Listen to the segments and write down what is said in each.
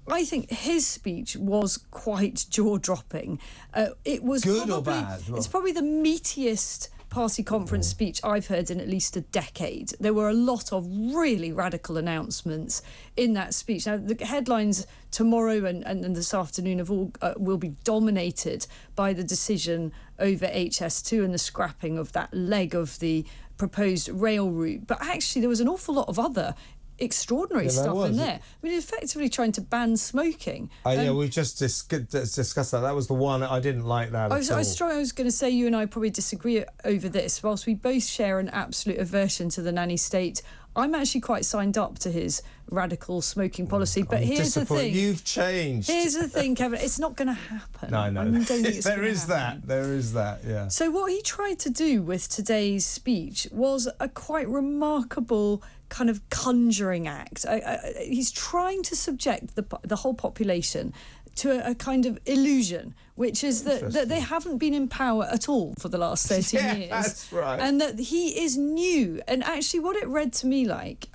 I think his speech was quite jaw-dropping. It was good or bad? It's probably the meatiest party conference speech I've heard in at least a decade. There were a lot of really radical announcements in that speech. Now, the headlines tomorrow and this afternoon of all will be dominated by the decision over HS2 and the scrapping of that leg of the proposed rail route. But actually, there was an awful lot of other extraordinary stuff in there. I mean, effectively trying to ban smoking. Yeah, we've just discussed that. That was the one I didn't like that at all. I was going to say you and I probably disagree over this. Whilst we both share an absolute aversion to the nanny state, I'm actually quite signed up to his radical smoking policy. But here's the thing. You've changed. Here's the thing, Kevin. It's not going to happen. No, no. I don't think it's There is that, yeah. So what he tried to do with today's speech was a quite remarkable kind of conjuring act. He's trying to subject the whole population to a kind of illusion, which is that they haven't been in power at all for the last 13 years. That's right. And that he is new. And actually what it read to me like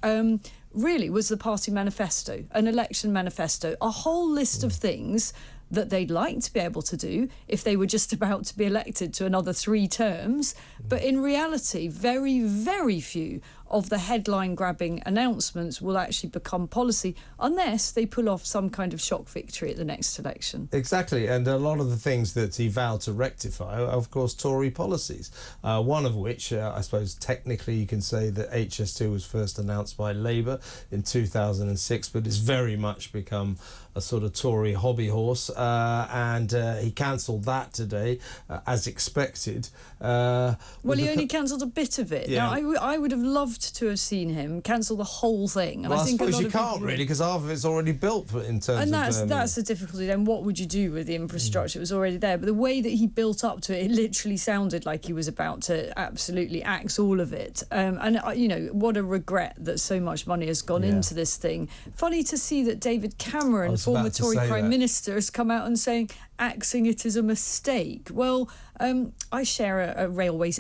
really was the party manifesto, an election manifesto, a whole list of things that they'd like to be able to do if they were just about to be elected to another 3 terms. But in reality, very, very few of the headline-grabbing announcements will actually become policy unless they pull off some kind of shock victory at the next election. Exactly, and a lot of the things that he vowed to rectify are, of course, Tory policies, one of which, I suppose, technically you can say that HS2 was first announced by Labour in 2006, but it's very much become a sort of Tory hobby horse, and he cancelled that today, as expected. Well, he only cancelled a bit of it. Yeah. Now, I would have loved to have seen him cancel the whole thing. And well, I think suppose you can't really, because half of it's already built in terms and of... that's the difficulty then. What would you do with the infrastructure? It was already there. But the way that he built up to it, it literally sounded like he was about to absolutely axe all of it. And, you know, what a regret that so much money has gone into this thing. Funny to see that David Cameron, former Tory Prime Minister, has come out and saying axing it is a mistake. Well, I share a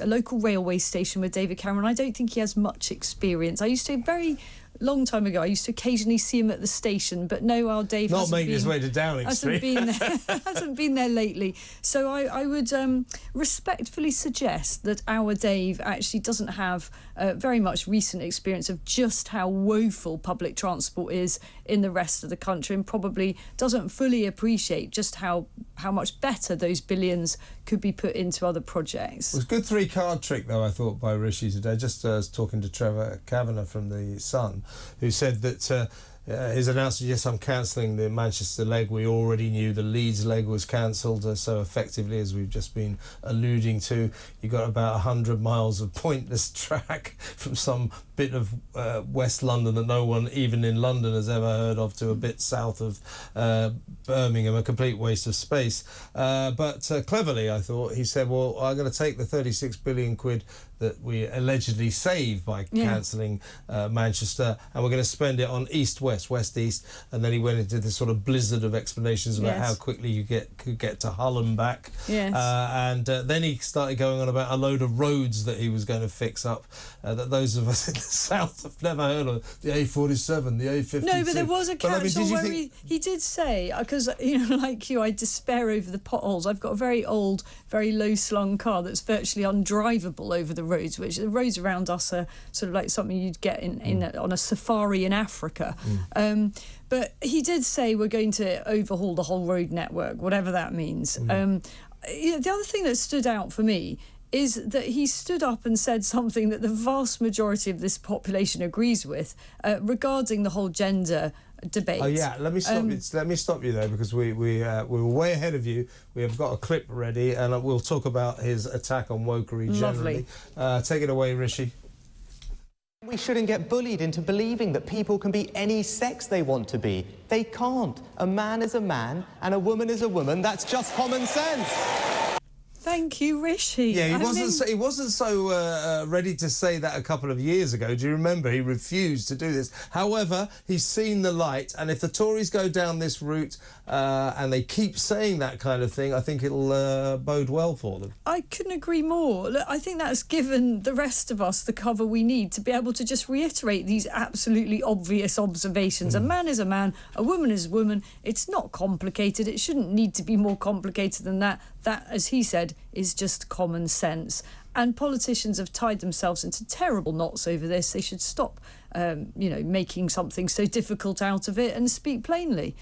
local railway station with David Cameron. I don't think he has much experience. I used to, very long time ago, I used to occasionally see him at the station, but no, our Dave not making his way to Downing Street. Hasn't been there lately. So I would respectfully suggest that our Dave actually doesn't have very much recent experience of just how woeful public transport is in the rest of the country, and probably doesn't fully appreciate just how much better those billions could be put into other projects. It was a good 3-card trick, though, I thought, by Rishi today. Just was talking to Trevor Kavanagh from The Sun, who said that his announcement, yes, I'm cancelling the Manchester leg. We already knew the Leeds leg was cancelled, so effectively, as we've just been alluding to, you got about 100 miles of pointless track from some bit of West London that no one, even in London, has ever heard of, to a bit south of Birmingham, a complete waste of space. But cleverly, I thought, he said, well, I'm going to take the 36 billion quid that we allegedly saved by cancelling Manchester, and we're going to spend it on east-west, west-east. And then he went into this sort of blizzard of explanations about how quickly you could get to Hull and back. Yes. And then he started going on about a load of roads that he was going to fix up, that those of us in the south have never heard of. The A47, the A52. No, but there was a catch-all where he did say, because, you know, like you, I despair over the potholes. I've got a very old, very low-slung car that's virtually undrivable over the roads, which the roads around us are sort of like something you'd get on a safari in Africa. But he did say we're going to overhaul the whole road network, whatever that means. The other thing that stood out for me is that he stood up and said something that the vast majority of this population agrees with regarding the whole gender debate. Oh yeah, let me stop you there, because we were way ahead of you. We have got a clip ready, and we'll talk about his attack on wokery generally. Take it away, Rishi. We shouldn't get bullied into believing that people can be any sex they want to be. They can't. A man is a man and a woman is a woman. That's just common sense. Thank you, Rishi. Yeah, he wasn't so ready to say that a couple of years ago. Do you remember? He refused to do this. However, he's seen the light, and if the Tories go down this route and they keep saying that kind of thing, I think it'll bode well for them. I couldn't agree more. Look, I think that's given the rest of us the cover we need to be able to just reiterate these absolutely obvious observations. A man is a man, a woman is a woman. It's not complicated. It shouldn't need to be more complicated than that. That, as he said, is just common sense. And politicians have tied themselves into terrible knots over this. They should stop, making something so difficult out of it and speak plainly.